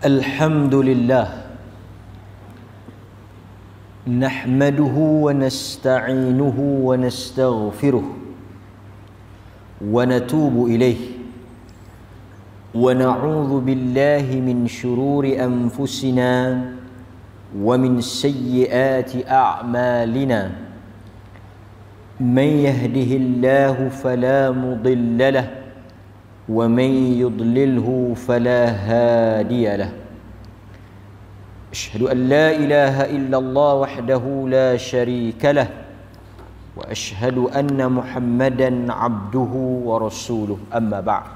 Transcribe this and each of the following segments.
Alhamdulillah nahmaduhu wa nasta'inuhu wa nastaghfiruh wa natubu ilayh wa na'udzu billahi min shururi anfusina wa min sayyiati a'malina man yahdihillahu fala mudilla lahu ومن يضلله فلا هادي له أشهد أن لا إله إلا الله وحده لا شريك له وأشهد أن محمدا عبده ورسوله أما بعد.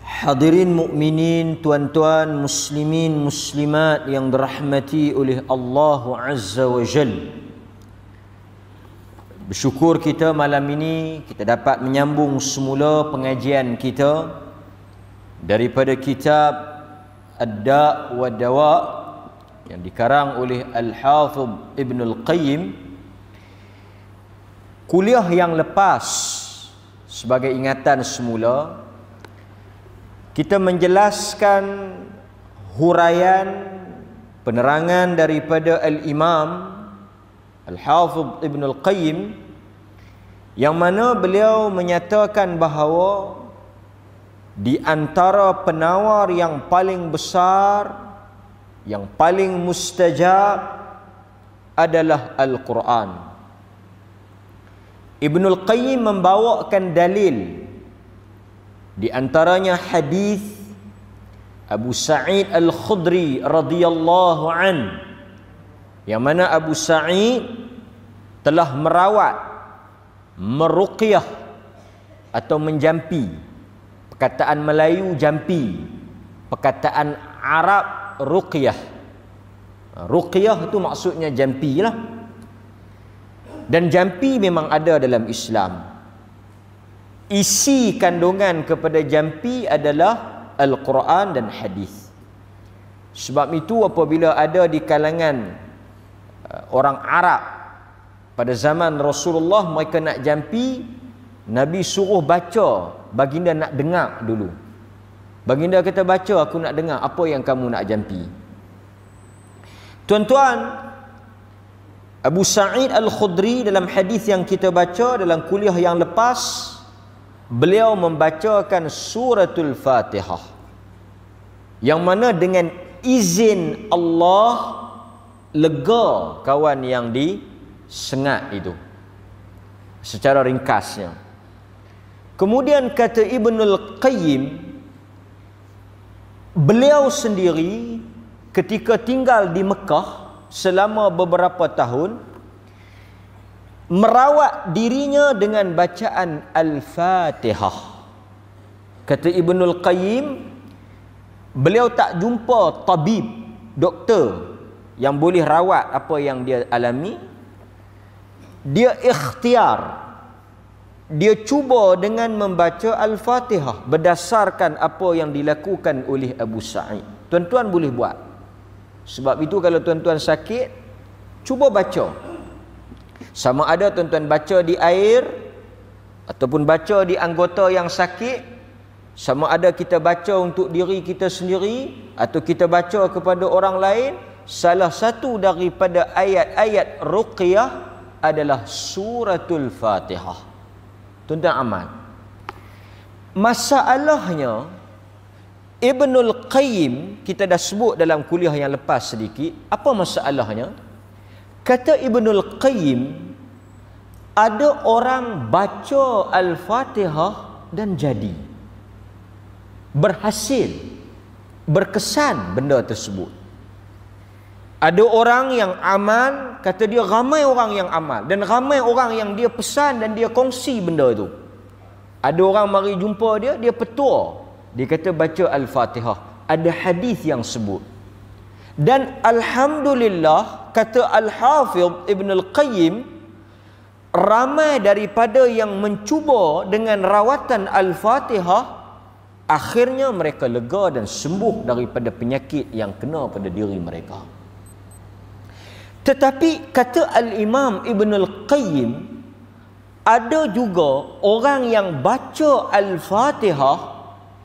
Hadirin mukminin, tuan-tuan muslimin muslimat yang dirahmati oleh Allah Azza wa Jalla, bersyukur kita malam ini kita dapat menyambung semula pengajian kita daripada kitab Ad-Da' wa Dawa' yang dikarang oleh Al-Hafidh Ibn Al-Qayyim. Kuliah yang lepas, sebagai ingatan semula, kita menjelaskan huraian penerangan daripada Al-Imam Al-Hafidh Ibn Al-Qayyim, yang mana beliau menyatakan bahawa di antara penawar yang paling besar, yang paling mustajab adalah Al-Quran. Ibn Al-Qayyim membawakan dalil, di antaranya hadis Abu Sa'id Al-Khudri radhiyallahu anhu, yang mana Abu Sa'id telah merawat, meruqyah atau menjampi. Perkataan Melayu jampi, perkataan Arab ruqyah. Ruqyah itu maksudnya jampi lah. Dan jampi memang ada dalam Islam. Isi kandungan kepada jampi adalah Al-Quran dan hadis. Sebab itu apabila ada di kalangan orang Arab pada zaman Rasulullah mereka nak jampi, Nabi suruh baca, baginda nak dengar dulu. Baginda kata, baca, aku nak dengar apa yang kamu nak jampi. Tuan-tuan, Abu Sa'id Al-Khudri dalam hadis yang kita baca dalam kuliah yang lepas, beliau membacakan suratul Fatihah, yang mana dengan izin Allah lega kawan yang disengat itu, secara ringkasnya. Kemudian kata Ibnul Qayyim, beliau sendiri ketika tinggal di Mekah selama beberapa tahun, merawat dirinya dengan bacaan Al-Fatihah. Kata Ibnul Qayyim, beliau tak jumpa tabib, doktor yang boleh rawat apa yang dia alami. Dia ikhtiar, dia cuba dengan membaca Al-Fatihah berdasarkan apa yang dilakukan oleh Abu Sa'id. Tuan-tuan boleh buat. Sebab itu kalau tuan-tuan sakit, cuba baca. Sama ada tuan-tuan baca di air ataupun baca di anggota yang sakit, sama ada kita baca untuk diri kita sendiri atau kita baca kepada orang lain, salah satu daripada ayat-ayat ruqyah adalah suratul Fatihah. Tuan-tuan amal. Masalahnya, Ibnul Qayyim, kita dah sebut dalam kuliah yang lepas sedikit, apa masalahnya? Kata Ibnul Qayyim, ada orang baca Al-Fatihah dan jadi berhasil, berkesan benda tersebut. Ada orang yang amal, kata dia ramai orang yang amal, dan ramai orang yang dia pesan dan dia kongsi benda itu. Ada orang mari jumpa dia, dia petua, dia kata baca Al-Fatihah. Ada hadis yang sebut. Dan Alhamdulillah, kata Al-Hafidh Ibn Al-Qayyim, ramai daripada yang mencuba dengan rawatan Al-Fatihah, akhirnya mereka lega dan sembuh daripada penyakit yang kena pada diri mereka. Tetapi kata Al-Imam Ibn Al-Qayyim, ada juga orang yang baca Al-Fatihah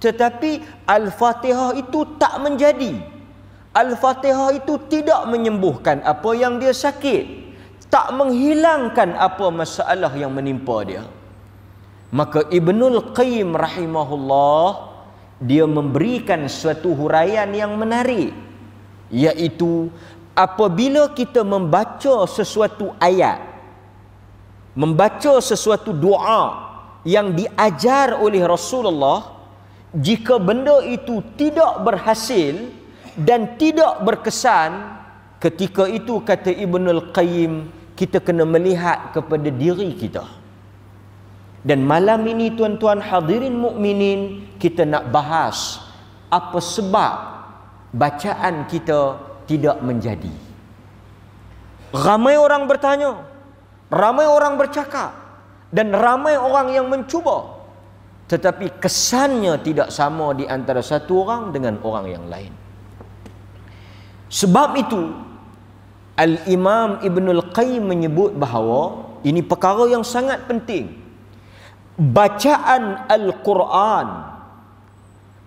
tetapi Al-Fatihah itu tak menjadi. Al-Fatihah itu tidak menyembuhkan apa yang dia sakit, tak menghilangkan apa masalah yang menimpa dia. Maka Ibnul Qayyim rahimahullah, dia memberikan suatu huraian yang menarik, iaitu apabila kita membaca sesuatu ayat, membaca sesuatu doa yang diajar oleh Rasulullah, jika benda itu tidak berhasil dan tidak berkesan, ketika itu kata Ibnul Qayyim, kita kena melihat kepada diri kita. Dan malam ini tuan-tuan hadirin mukminin, kita nak bahas apa sebab bacaan kita tidak menjadi. Ramai orang bertanya, ramai orang bercakap, dan ramai orang yang mencuba, tetapi kesannya tidak sama di antara satu orang dengan orang yang lain. Sebab itu Al-Imam Ibnul Qayyim menyebut bahawa ini perkara yang sangat penting. Bacaan Al-Quran,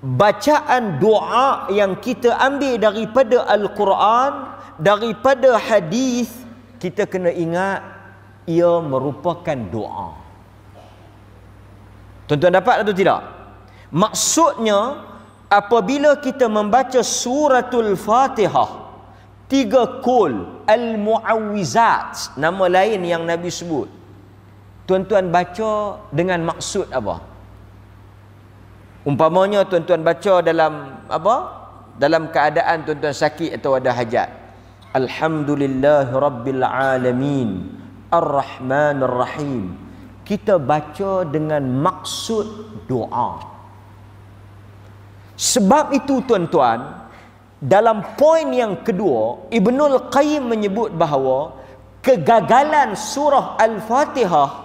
bacaan doa yang kita ambil daripada Al-Quran, daripada hadis, kita kena ingat ia merupakan doa. Tuan-tuan dapat atau tidak? Maksudnya, apabila kita membaca suratul Fatihah, 3 kul al-mu'awwizat, nama lain yang Nabi sebut, tuan-tuan baca dengan maksud apa? Umpamanya tuan-tuan baca dalam apa? Dalam keadaan tuan-tuan sakit atau ada hajat. Alhamdulillahirabbil alamin, Ar-Rahmanir Rahim. Kita baca dengan maksud doa. Sebab itu tuan-tuan, dalam poin yang kedua, Ibnul Qayyim menyebut bahawa kegagalan surah Al-Fatihah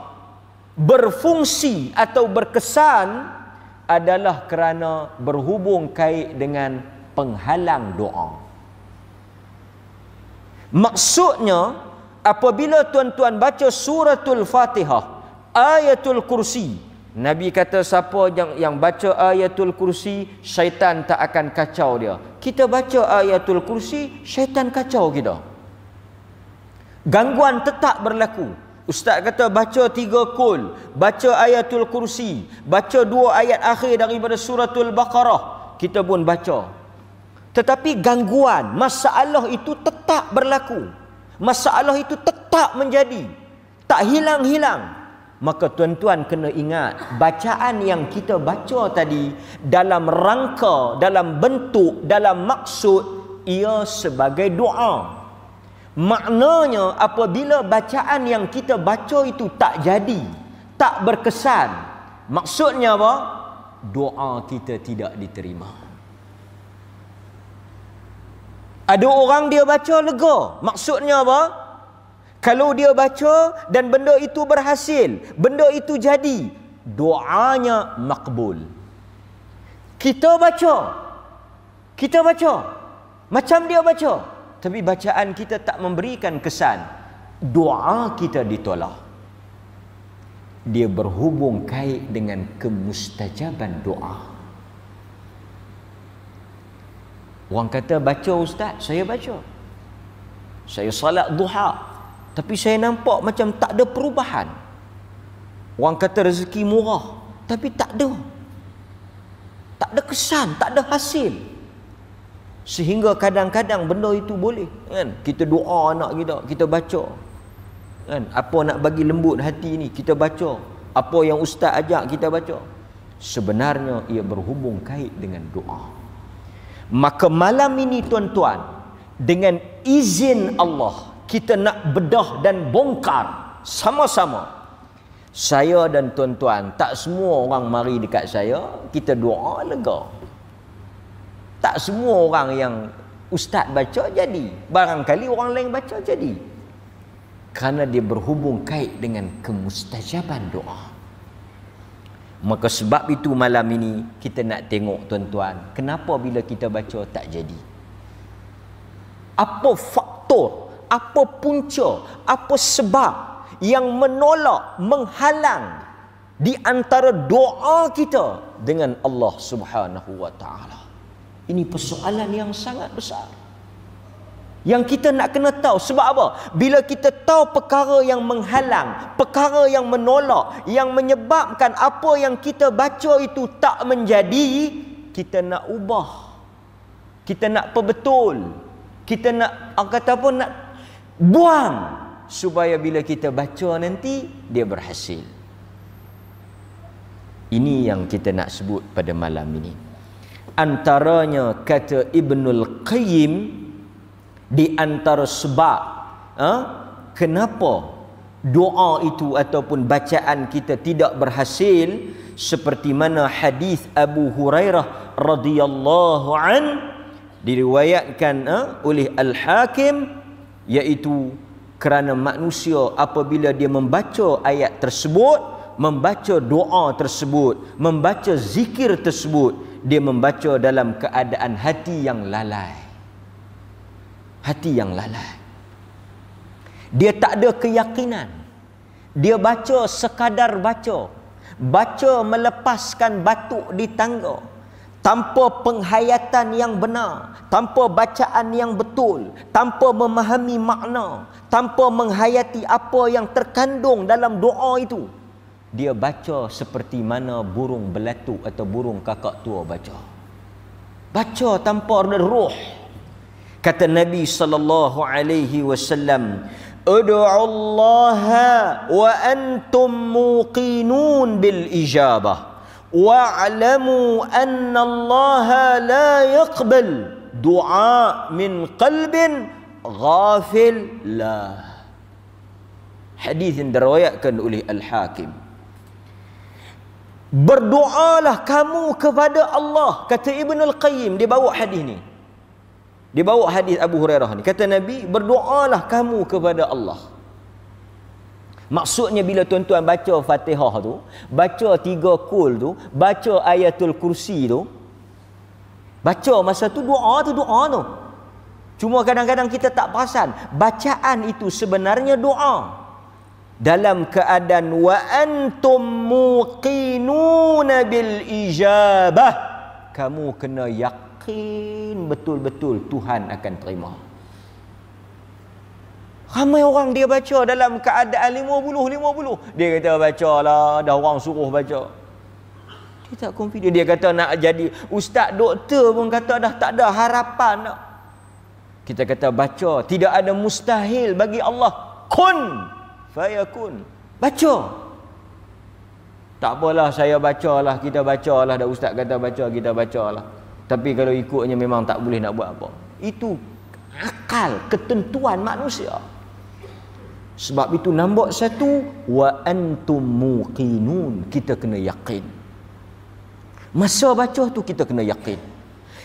berfungsi atau berkesan adalah kerana berhubung kait dengan penghalang doa. Maksudnya, apabila tuan-tuan baca suratul Fatihah, ayatul kursi, Nabi kata siapa yang baca ayatul kursi, syaitan tak akan kacau dia. Kita baca ayatul kursi, syaitan kacau kita. Gangguan tetap berlaku. Ustaz kata baca 3 kul, baca ayatul kursi, baca 2 ayat akhir daripada suratul Baqarah, kita pun baca. Tetapi gangguan, masalah itu tetap berlaku. Masalah itu tetap menjadi, tak hilang-hilang. Maka tuan-tuan kena ingat, bacaan yang kita baca tadi dalam rangka, dalam bentuk, dalam maksud, ia sebagai doa. Maknanya apabila bacaan yang kita baca itu tak jadi, tak berkesan, maksudnya apa? Doa kita tidak diterima. Ada orang dia baca lega, maksudnya apa? Kalau dia baca dan benda itu berhasil, benda itu jadi, doanya makbul. Kita baca, macam dia baca, tapi bacaan kita tak memberikan kesan, doa kita ditolak. Dia berhubung kait dengan kemustajaban doa. Orang kata baca ustaz, saya baca, saya salat duha, tapi saya nampak macam tak ada perubahan. Orang kata rezeki murah, tapi tak ada kesan, tak ada hasil. Sehingga kadang-kadang benda itu boleh, kan? Kita doa anak kita baca, kan? Apa nak bagi lembut hati ni, kita baca. Apa yang ustaz ajak, kita baca. Sebenarnya ia berhubung kait dengan doa. Maka malam ini tuan-tuan, dengan izin Allah, kita nak bedah dan bongkar sama-sama. Saya dan tuan-tuan, tak semua orang mari dekat saya, kita doa lega. Tak semua orang yang ustaz baca jadi. Barangkali orang lain baca jadi. Kerana dia berhubung kait dengan kemustajaban doa. Maka sebab itu malam ini kita nak tengok tuan-tuan, kenapa bila kita baca tak jadi? Apa faktor, apa punca, apa sebab yang menolak, menghalang di antara doa kita dengan Allah Subhanahu wa taala. Ini persoalan yang sangat besar, yang kita nak kena tahu. Sebab apa? Bila kita tahu perkara yang menghalang, perkara yang menolak, yang menyebabkan apa yang kita baca itu tak menjadi, kita nak ubah, kita nak perbetul, kita nak, kata apa, nak buang, supaya bila kita baca nanti dia berhasil. Ini yang kita nak sebut pada malam ini. Antaranya, kata Ibnul Qayyim, di antara sebab kenapa doa itu ataupun bacaan kita tidak berhasil, seperti mana hadis Abu Hurairah radhiyallahu an diriwayatkan oleh Al-Hakim, iaitu kerana manusia apabila dia membaca ayat tersebut, membaca doa tersebut, membaca zikir tersebut, dia membaca dalam keadaan hati yang lalai. Hati yang lalai. Dia tak ada keyakinan. Dia baca sekadar baca. Baca melepaskan batuk di tangga, tanpa penghayatan yang benar, tanpa bacaan yang betul, tanpa memahami makna, tanpa menghayati apa yang terkandung dalam doa itu. Dia baca seperti mana burung belatuk atau burung kakak tua baca. Baca tanpa ruh. Kata Nabi sallallahu alaihi wasallam, "Ud'u Allah wa antum muqinun bil ijabah, wa'lamu anna Allah la yaqbal du'a min qalbin ghafil lah." Hadis yang diriwayatkan oleh Al-Hakim. Berdoalah kamu kepada Allah, kata Ibnul Qayyim. Dia bawa hadis ni, dia bawa hadis Abu Hurairah ni. Kata Nabi, berdoalah kamu kepada Allah. Maksudnya bila tuan-tuan baca Fatihah tu, baca 3 kul tu, baca ayatul kursi tu, baca masa tu doa tu. Cuma kadang-kadang kita tak perasan, bacaan itu sebenarnya doa. Dalam keadaan wa antum muqinuna bil ijabah, kamu kena yakin betul-betul Tuhan akan terima. Ramai orang dia baca dalam keadaan 50. Dia kata bacalah, dah orang suruh baca. Dia tak confident. Dia kata nak jadi ustaz, doktor pun kata dah tak ada harapan nak. Kita kata baca, tidak ada mustahil bagi Allah. Kun fayakun. Baca. Tak apalah, saya bacalah, kita bacalah, dah ustaz kata baca, kita bacalah. Tapi kalau ikutnya memang tak boleh nak buat apa. Itu akal, ketentuan manusia. Sebab itu nombor 1, wa antum muqinun, kita kena yakin. Masa baca tu kita kena yakin.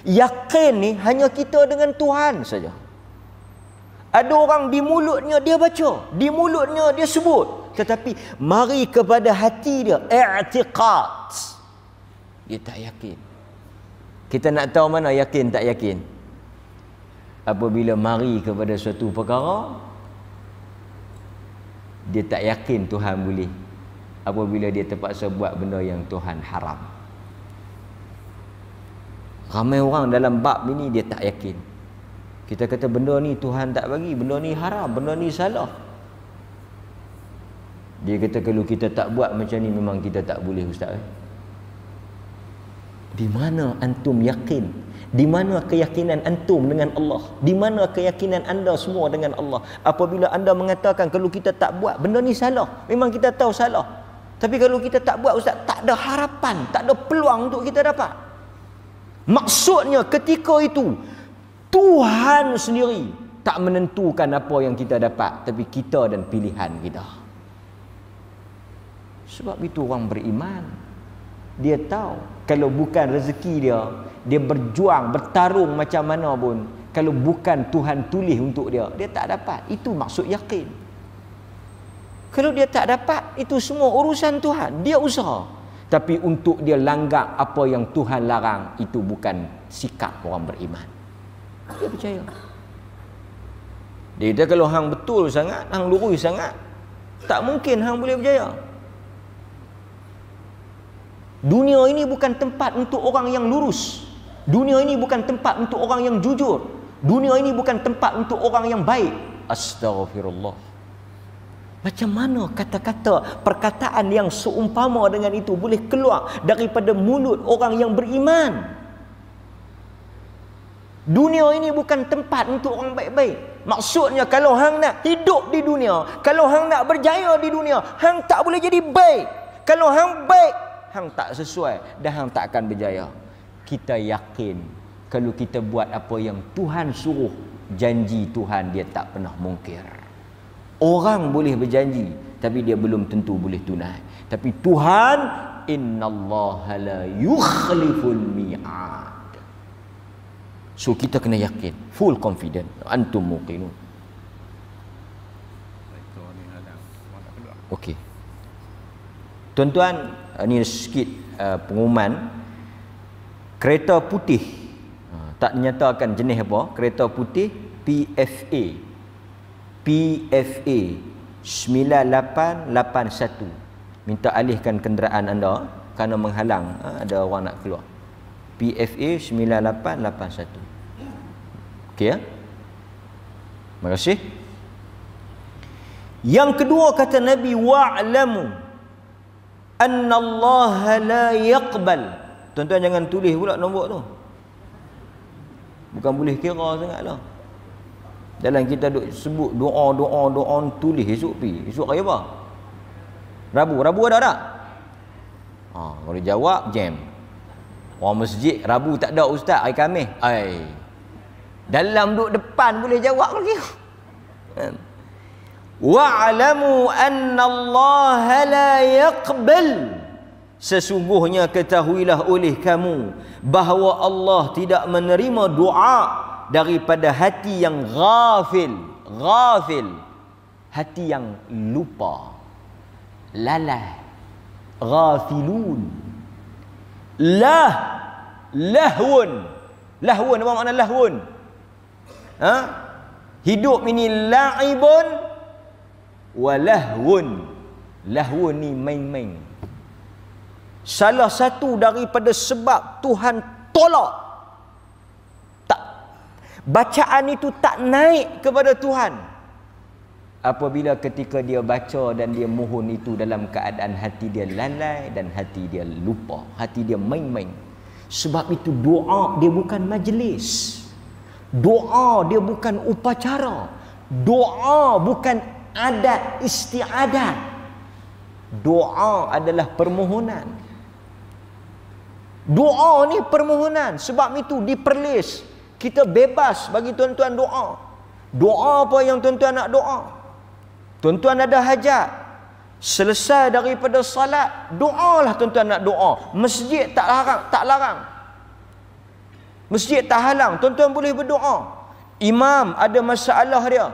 Yakin ni hanya kita dengan Tuhan saja. Ada orang di mulutnya dia baca, di mulutnya dia sebut, tetapi mari kepada hati dia, i'tiqad, dia tak yakin. Kita nak tahu mana yakin tak yakin? Apabila mari kepada suatu perkara, dia tak yakin Tuhan boleh. Apabila dia terpaksa buat benda yang Tuhan haram. Ramai orang dalam bab ini dia tak yakin. Kita kata benda ni Tuhan tak bagi, benda ni haram, benda ni salah. Dia kata kalau kita tak buat macam ni memang kita tak boleh, ustaz. Di mana antum yakin? Di mana keyakinan antum dengan Allah? Di mana keyakinan anda semua dengan Allah? Apabila anda mengatakan kalau kita tak buat benda ni salah, memang kita tahu salah. Tapi kalau kita tak buat, ustaz, tak ada harapan, tak ada peluang untuk kita dapat. Maksudnya ketika itu Tuhan sendiri tak menentukan apa yang kita dapat, tapi kita dan pilihan kita. Sebab itu orang beriman, dia tahu kalau bukan rezeki dia, dia berjuang, bertarung macam mana pun, kalau bukan Tuhan tulis untuk dia, dia tak dapat. Itu maksud yakin. Kalau dia tak dapat, itu semua urusan Tuhan, dia usaha. Tapi untuk dia langgar apa yang Tuhan larang, itu bukan sikap orang beriman. Dia percaya. Dia kata kalau hang betul sangat, hang lurus sangat, tak mungkin hang boleh berjaya. Dunia ini bukan tempat untuk orang yang lurus. Dunia ini bukan tempat untuk orang yang jujur. Dunia ini bukan tempat untuk orang yang baik. Astaghfirullah. Macam mana kata-kata, perkataan yang seumpama dengan itu boleh keluar daripada mulut orang yang beriman? Dunia ini bukan tempat untuk orang baik-baik. Maksudnya kalau hang nak hidup di dunia, kalau hang nak berjaya di dunia, hang tak boleh jadi baik. Kalau hang baik, hang tak sesuai dan hang tak akan berjaya. Kita yakin kalau kita buat apa yang Tuhan suruh, janji Tuhan dia tak pernah mungkir. Orang boleh berjanji tapi dia belum tentu boleh tunai. Tapi Tuhan, innallaha la yukhliful mi'ad. So kita kena yakin, full confident, antum muqinun. Okey. Tuan-tuan, ni sikit pengumuman. Kereta putih, tak dinyatakan jenis apa, kereta putih PFA 9881, minta alihkan kenderaan anda kerana menghalang ada orang nak keluar. PFA 9881. Okey ya? Terima kasih. Yang kedua kata Nabi, wa'lamu anna Allah la yaqbal. Tuan-tuan jangan tulis pula nombor tu. Bukan boleh kira sangatlah. Dalam kita duk sebut doa tulis esok pi. Esok hari apa? Rabu ada tak? Kalau jawab jam. Orang masjid Rabu tak ada ustaz, hari Khamis. Dalam duk depan boleh jawab lagi. Wa'lamu anna Allah la yaqbal. Sesungguhnya ketahuilah oleh kamu bahawa Allah tidak menerima doa daripada hati yang ghafil, hati yang lupa, lalai, ghafilun. Lahwun apa makna lahwun? Hidup ini la'ibun wa lahwun. Lahwun ni main-main. Salah satu daripada sebab Tuhan tolak, bacaan itu tak naik kepada Tuhan apabila ketika dia baca dan dia mohon itu dalam keadaan hati dia lalai dan hati dia lupa, hati dia main-main. Sebab itu doa dia bukan majlis, doa dia bukan upacara, doa bukan adat istiadat, doa adalah permohonan. Doa ni permohonan. Sebab itu diperlis, kita bebas bagi tuan-tuan doa. Doa apa yang tuan-tuan nak doa. Tuan-tuan ada hajat, selesai daripada salat, doalah tuan-tuan nak doa. Masjid tak larang. Masjid tak halang, tuan-tuan boleh berdoa. Imam ada masalah dia,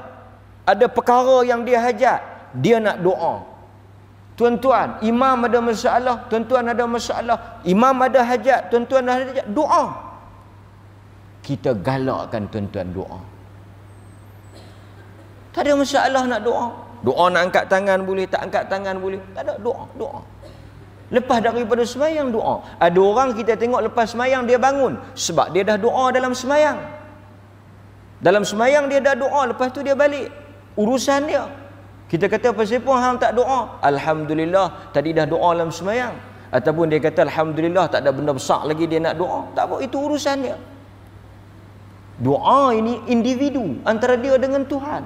ada perkara yang dia hajat, dia nak doa. Tuan-tuan, imam ada masalah, tuan-tuan ada masalah, imam ada hajat, tuan-tuan ada hajat, doa. Kita galakkan tuan-tuan doa. Tak ada masalah nak doa. Doa nak angkat tangan boleh, tak angkat tangan boleh. Tak ada, doa. Lepas daripada semayang, doa. Ada orang kita tengok lepas semayang dia bangun sebab dia dah doa dalam semayang. Dalam semayang dia dah doa, lepas tu dia balik. Urusan dia. Kita kata pasal apa hang tak doa? Alhamdulillah, tadi dah doa dalam semayang. Ataupun dia kata alhamdulillah tak ada benda besar lagi dia nak doa. Tak apa, itu urusan dia. Doa ini individu antara dia dengan Tuhan.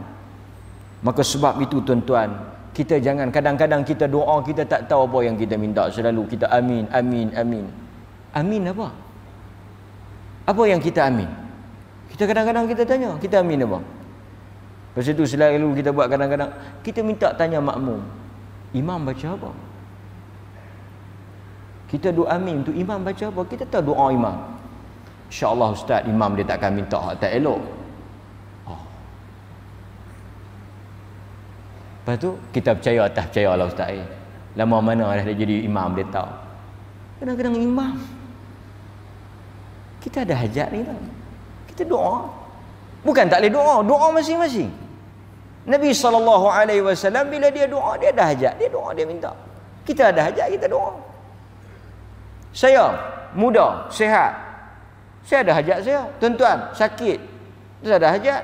Maka sebab itu tuan-tuan, kita jangan kadang-kadang kita doa kita tak tahu apa yang kita minta, selalu kita amin. Amin apa? Apa yang kita amin? Kita kadang-kadang kita tanya, kita amin apa? Lepas itu selalu kita buat kadang-kadang kita minta tanya makmum, imam baca apa? Kita doa amin tu imam baca apa? Kita tahu doa imam. InsyaAllah ustaz, imam dia takkan minta hak tak elok. Lepas tu kita percaya atas percayalah ustaz. Lama mana dah dia jadi imam dia tahu. Kadang-kadang imam kita ada hajat ni tau. Kita doa. Bukan tak boleh doa, doa masing-masing. Nabi SAW bila dia doa, dia ada hajat, dia doa, dia minta. Kita ada hajat, kita doa. Saya muda, sihat. Saya ada hajat saya. Tuan-tuan sakit, saya ada hajat.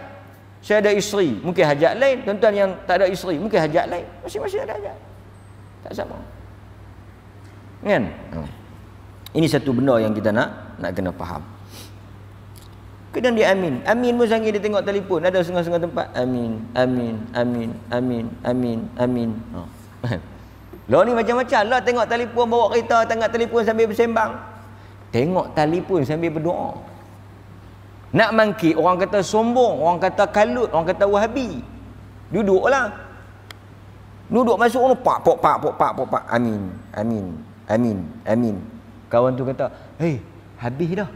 Saya ada isteri, mungkin hajat lain. Tuan-tuan yang tak ada isteri, mungkin hajat lain. Masing-masing ada hajat. Tak sama. Kan? Ini satu benda yang kita nak kena faham. Kadang dia amin. Amin pun sangat dia tengok telefon. Ada setengah-setengah tempat. Amin, amin, amin, amin, amin, amin. Lo ni macam-macam. Lo tengok telefon, bawa kereta, tengok telefon sambil bersembang. Tengok telefon sambil berdoa. Nak mangkit, orang kata sombong, orang kata kalut, orang kata wahabi. Duduklah. Duduk masuk orang pak pok pak pok pak pok pak. Amin, amin, amin, amin. Kawan tu kata, "Hei, habis dah."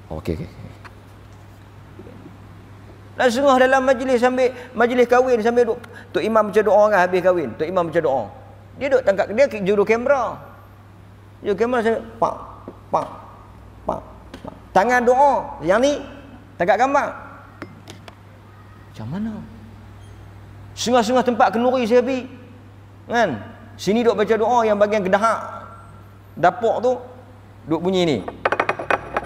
Okey. Dah sengah dalam majlis kahwin sambil duk Tok Imam baca doa kan habis kahwin. Tok Imam baca doa. Dia duk tangkap dia juru kamera. Juru kamera sambil pak pak pak. Tangan doa, yang ni tangkap gambar. Macam mana? Setengah-setengah tempat kenduri saya habis. Kan? Sini duk baca doa, yang bagian kedahak dapur tu duk bunyi ni.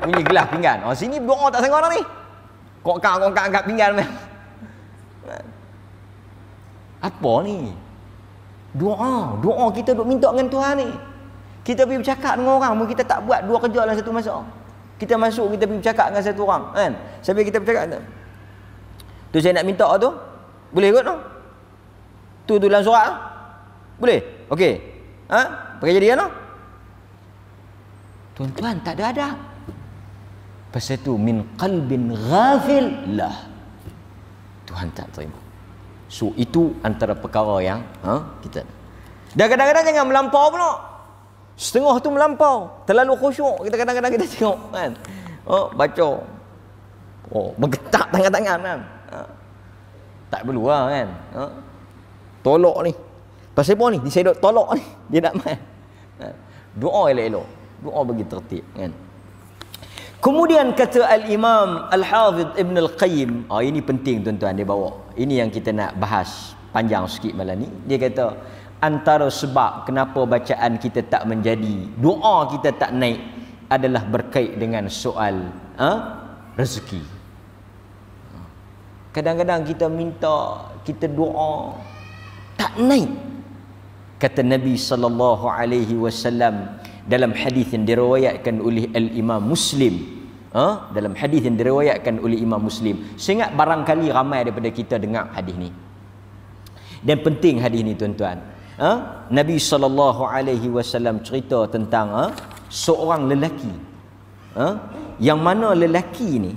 Bunyi gelas pinggan. Oh, sini doa tak sanggup orang ni. Kok angkat pinggan meh. Apa ni? Doa kita duk minta dengan Tuhan ni. Kita pergi bercakap dengan orang, mungkin kita tak buat dua kerja dalam satu masa. Kita masuk, kita pergi bercakap dengan satu orang, kan? Sambil kita bercakap tu saya nak minta tu. Boleh kot tu? Tu dalam surat tu? Boleh? Okey. Pakai jadi kan tu? Tuan-tuan tak ada adab. Pasal tu min qalbin ghafil lah. Tuhan tak terima. So itu antara perkara yang kita. Dan kadang-kadang jangan melampau pula. Setengah tu melampau, terlalu khusyuk. Kita kadang-kadang kita tengok kan. Baca. Bergetak tangan-tangan kan. Tak perlu lah kan. Tolak ni. Pasal apa ni? Saya duk tolak ni. Dia nak main. Doa elok-elok. Doa bagi tertib kan. Kemudian kata Al-Imam Al-Hafidh Ibn Al-Qayyim, ini penting tuan-tuan dia bawa. Ini yang kita nak bahas panjang sikit malam ni. Dia kata antara sebab kenapa bacaan kita tak menjadi, doa kita tak naik adalah berkait dengan soal rezeki. Kadang-kadang kita minta, kita doa tak naik. Kata Nabi sallallahu alaihi wasallam dalam hadis yang diriwayatkan oleh Al-Imam Muslim. Dalam hadis yang diriwayatkan oleh Imam Muslim. Saya ingat barangkali ramai daripada kita dengar hadis ni. Dan penting hadis ni tuan-tuan. Nabi sallallahu alaihi wasallam cerita tentang seorang lelaki. Yang mana lelaki ni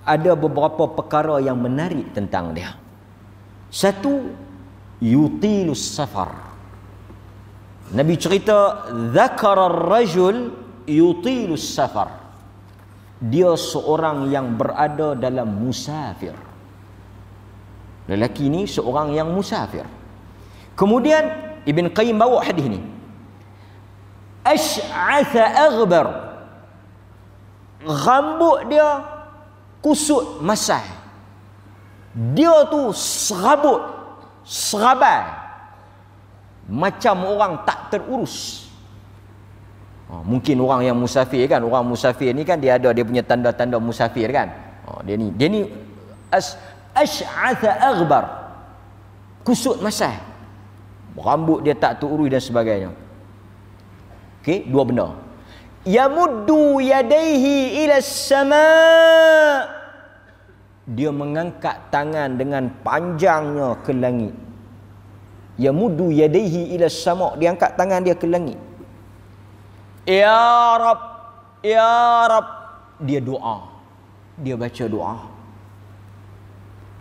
ada beberapa perkara yang menarik tentang dia. Satu, yutilus safar. Nabi cerita zakara ar-rajul yutilus safar. Dia seorang yang berada dalam musafir. Lelaki ni seorang yang musafir. Kemudian Ibn Qayyim bawa hadis ni. Ash'atha aghbar. Rambut dia kusut masai. Dia tu serabut, serabai. Macam orang tak terurus. Mungkin orang yang musafir kan, orang musafir ni kan dia ada dia punya tanda-tanda musafir kan. Dia ni ash'atha aghbar. Kusut masai. Rambut dia tak terurus dan sebagainya. Okey, dua benda. Yamuddu yadayhi ila as-sama'. Dia mengangkat tangan dengan panjangnya ke langit. Yamuddu yadayhi ila as-sama'. Dia angkat tangan dia ke langit. Ya Rab, ya Rab. Dia doa. Dia baca doa.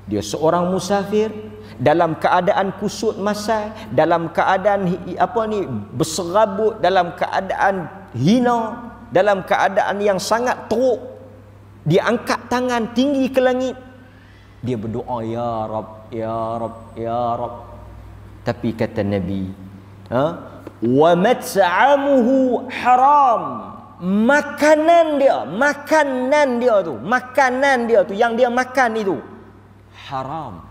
Dia seorang musafir dalam keadaan kusut masai, dalam keadaan berserabut, dalam keadaan hina, dalam keadaan yang sangat teruk. Dia angkat tangan tinggi ke langit. Dia berdoa, ya Rab, ya Rab, ya Rab. Tapi kata Nabi, wa mat'amuhu haram. Makanan dia tu yang dia makan itu haram.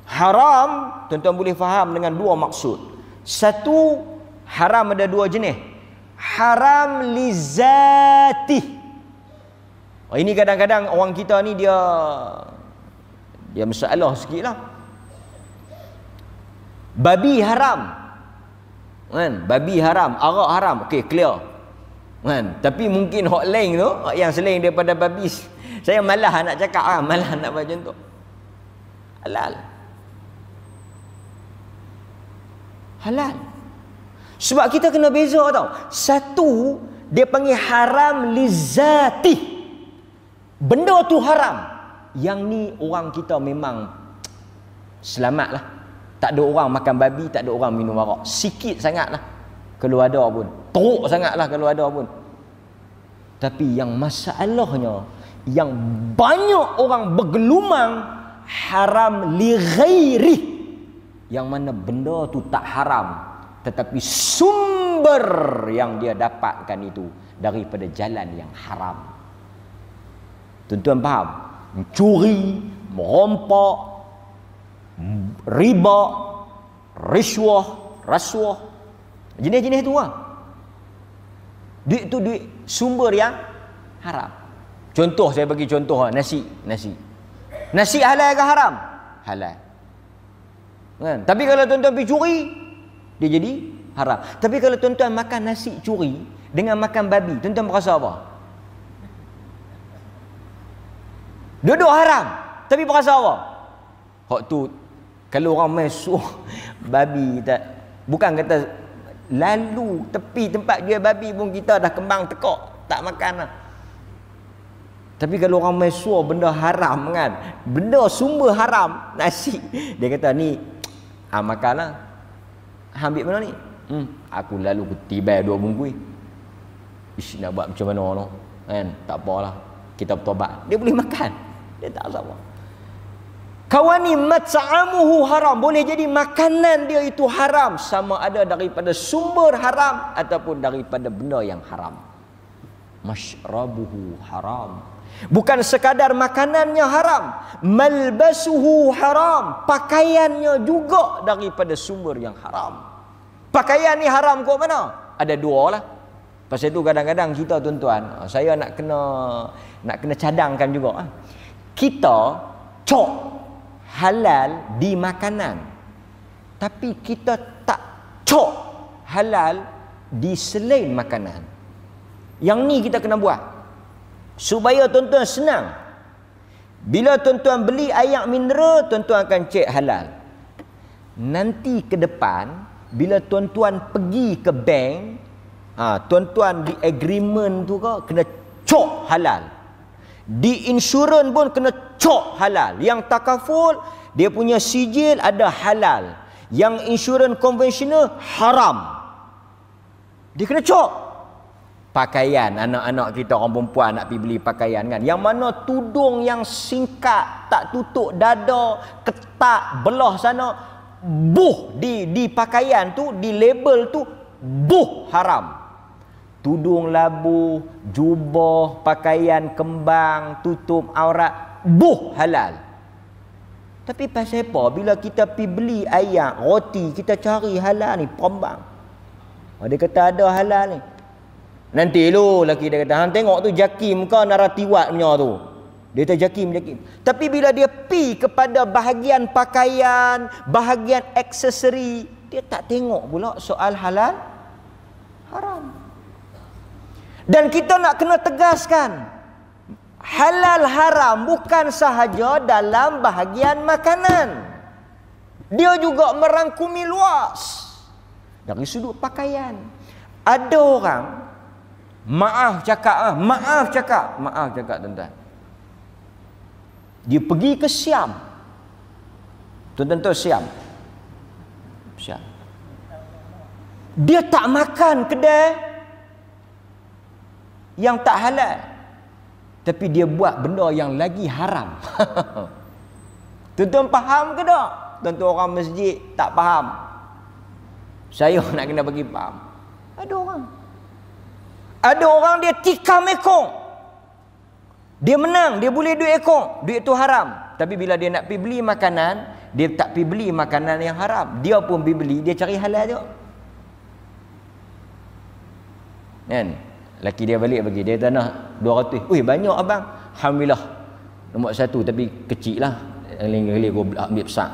Haram tuan-tuan boleh faham dengan dua maksud. Satu, haram ada dua jenis. Haram lizati. Oh, ini kadang-kadang orang kita ni dia masalah sikit lah. Babi haram, kan? Babi haram, arak haram, okey, clear, kan? Tapi mungkin hak lain tu, hak yang selain daripada babi, saya malah nak cakap lah, malah nak buat contoh. Halal. Halal. Sebab kita kena beza tau. Satu, dia panggil haram lizati. Benda tu haram. Yang ni orang kita memang selamat lah. Tak ada orang makan babi, tak ada orang minum arak. Sikit sangat lah kalau ada pun. Teruk sangat lah kalau ada pun. Tapi yang masalahnya, yang banyak orang bergelumang haram li ghairi, yang mana benda tu tak haram, tetapi sumber yang dia dapatkan itu daripada jalan yang haram. Tuan-tuan faham? Mencuri, merompak, riba, rasuah, jenis-jenis tu lah. Duit tu duit sumber yang haram. Contoh, saya bagi contoh lah, nasi halal ke haram? Halal, kan? Tapi kalau tuan-tuan pergi curi, dia jadi haram. Tapi kalau tuan-tuan makan nasi curi dengan makan babi, tuan-tuan berasa apa? Dua-dua haram, tapi berasa apa? Hak tu kalau orang main suruh babi, tak, bukan kata lalu tepi tempat jual babi pun kita dah kembang tekak, tak makan lah. Tapi kalau orang main suruh benda haram, kan, benda sumber haram, nasi, dia kata ni makan lah. Ambil mana ni? Aku lalu ketibai 2 bungkus. Ish, nak buat macam mana no? Kan? Tak apalah, kita bertobat. Dia boleh makan, dia tak apa. Kawan ni mat'amuhu haram, boleh jadi makanan dia itu haram, sama ada daripada sumber haram ataupun daripada benda yang haram. Mashrabuhu haram, bukan sekadar makanannya haram, malbasuhu haram, pakaiannya juga daripada sumber yang haram. Pakaian ni haram kok mana? Ada dua lah. Pasal itu kadang-kadang kita, tuan-tuan, saya nak kena cadangkan juga. Kita cok halal di makanan, tapi kita tak cok halal di selain makanan. Yang ni kita kena buat supaya tuan-tuan senang. Bila tuan-tuan beli air mineral, tuan-tuan akan cek halal. Nanti ke depan bila tuan-tuan pergi ke bank, tuan-tuan di agreement tu kena cok halal. Di insurans pun kena cok halal. Yang takaful, dia punya sijil ada halal. Yang insurans konvensional haram. Dia kena cok. Pakaian, anak-anak kita orang perempuan nak pergi beli pakaian, kan, yang mana tudung yang singkat, tak tutup dada, ketat, belah sana, buh di pakaian tu, di label tu, buh haram. Tudung labu, jubah, pakaian kembang, tutup aurat, buh halal. Tapi pasal apa? Bila kita pergi beli ayam, roti, kita cari halal ni, perembang. Dia kata ada halal ni. Nanti lu lelaki dia kata, hang tengok tu jakim kau naratiwat punya tu. Dia kata jakim. Tapi bila dia pergi kepada bahagian pakaian, bahagian aksesori, dia tak tengok pula soal halal, haram. Dan kita nak kena tegaskan, halal haram bukan sahaja dalam bahagian makanan. Dia juga merangkumi luas dari sudut pakaian. Ada orang maaf cakap tuan-tuan, dia pergi ke Siam. Tuan-tuan tahu Siam? Dia tak makan kedai yang tak halal, tapi dia buat benda yang lagi haram. Tuan-tuan faham ke tak? Tuan-tuan orang masjid tak faham, saya nak kena bagi faham. Ada orang dia tikam ekor, dia menang, dia boleh duit ekor, duit tu haram. Tapi bila dia nak pergi beli makanan, dia tak pergi beli makanan yang haram, dia pun pergi beli, dia cari halal juga. Kan? Laki dia balik bagi, dia tanah 200. Ui, banyak abang. Alhamdulillah. Nombor 1 tapi kecil lah. Kali-kali gua ambil besar.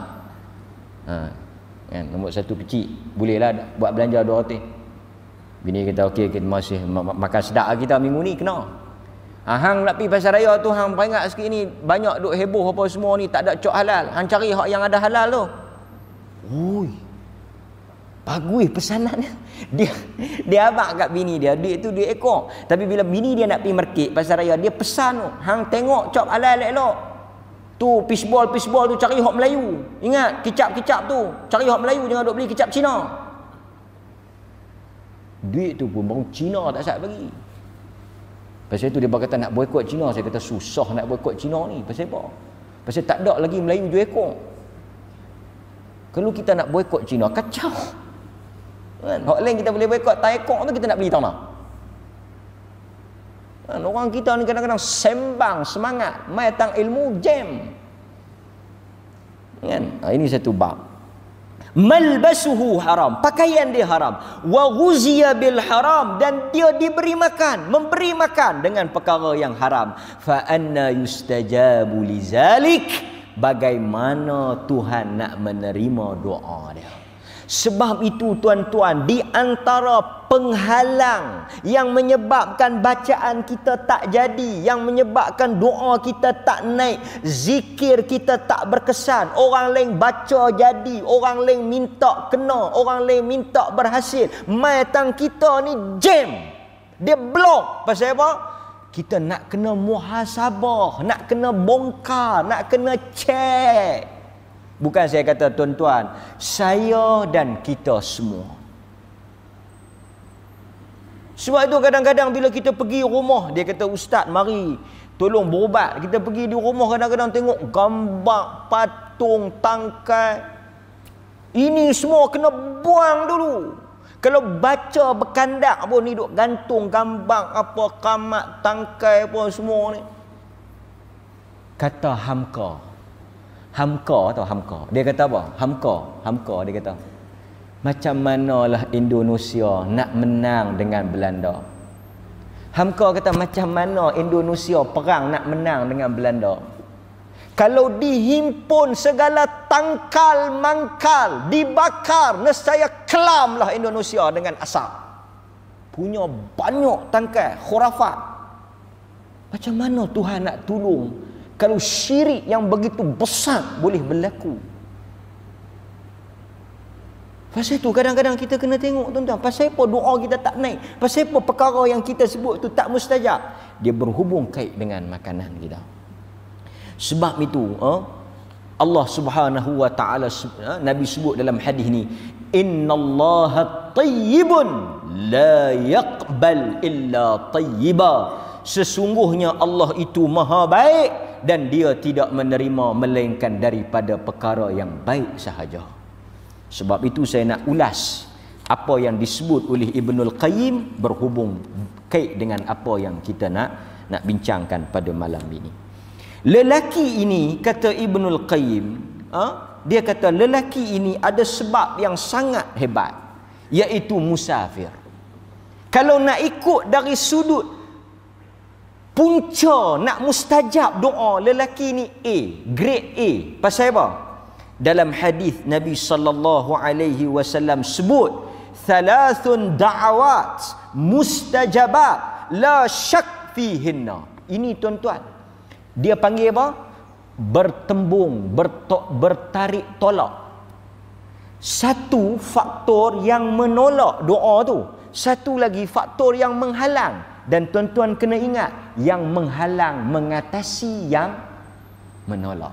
Kan? Nombor 1 kecil. Boleh lah buat belanja 200. Bini kata okey, kita masih makan sedap kita minggu ni kena. Hang nak pergi pasar raya tu, hang peringat sikit ni banyak duk heboh apa semua ni, tak ada cok halal. Hang cari hak yang ada halal tu. Ui. Bagus pesanannya. Dia abang kat bini dia, duit tu duit ekor. Tapi bila bini dia nak pergi market pasar raya, dia pesan tu, hang tengok cop halal elok. Tu fishball tu cari hak Melayu. Ingat kicap tu, cari hak Melayu, jangan duk beli kicap Cina. Duit tu pun baru Cina tak sat bagi. Pasal tu dia berkata nak boikot Cina. Saya kata susah nak boikot Cina ni. Pasal apa? Pasal tak ada lagi Melayu jual ekor. Kalau kita nak boikot Cina, kacau. Kan? Hak lain kita boleh boikot, tak ekor tu kita nak beli tanah. Kan? Orang kita ni kadang-kadang sembang semangat, mai tang ilmu jam. Kan? Ini satu bab. Malbasuhu haram, pakaian dia haram, wa ghuziya bil haram, dan dia diberi makan, memberi makan dengan perkara yang haram. Fa anna yustajabu lizalik, bagaimana Tuhan nak menerima doa dia? Sebab itu tuan-tuan, di antara penghalang yang menyebabkan bacaan kita tak jadi, yang menyebabkan doa kita tak naik, zikir kita tak berkesan, orang lain baca jadi, orang lain minta kena, orang lain minta berhasil, maitan kita ni jam, dia blok. Pasal apa? Kita nak kena muhasabah, nak kena bongkar, nak kena check. Bukan saya kata tuan-tuan, saya dan kita semua. Sebab itu kadang-kadang bila kita pergi rumah, dia kata, ustaz mari tolong berubat. Kita pergi di rumah kadang-kadang tengok gambar, patung, tangkai. Ini semua kena buang dulu. Kalau baca berkandak pun ni duk gantung gambar apa, kamat, tangkai apa semua ni. Kata Hamka. Hamka atau Hamka. Dia kata apa? Hamka dia kata, macam manalah Indonesia nak menang dengan Belanda. Hamka kata macam mana Indonesia perang nak menang dengan Belanda. Kalau dihimpun segala tangkal mangkal, dibakar, nescaya kelamlah Indonesia dengan asap. Punya banyak tangkai, khurafat. Macam mana Tuhan nak tolong kalau syirik yang begitu besar boleh berlaku? Pasal itu kadang-kadang kita kena tengok tuan-tuan, pasal apa doa kita tak naik, pasal apa perkara yang kita sebut tu tak mustajab. Dia berhubung kait dengan makanan kita. Sebab itu Allah Subhanahu wa taala, Nabi sebut dalam hadis ni, innallaha tayyibun la yaqbal illa tayyiba. Sesungguhnya Allah itu maha baik dan dia tidak menerima melainkan daripada perkara yang baik sahaja. Sebab itu saya nak ulas apa yang disebut oleh Ibnul Qayyim berhubung kait dengan apa yang kita nak bincangkan pada malam ini. Lelaki ini, kata Ibnul Qayyim, dia kata lelaki ini ada sebab yang sangat hebat, iaitu musafir. Kalau nak ikut dari sudut punca nak mustajab doa, lelaki ni A, grade A. Pasal apa? Dalam hadis Nabi sallallahu alaihi wasallam sebut, thalathun da'awat mustajabat la syak fihinna. Ini tuan-tuan, dia panggil apa? Bertembung, bertarik tolak. Satu faktor yang menolak doa tu, satu lagi faktor yang menghalang. Dan tuan-tuan kena ingat, yang menghalang mengatasi yang menolak.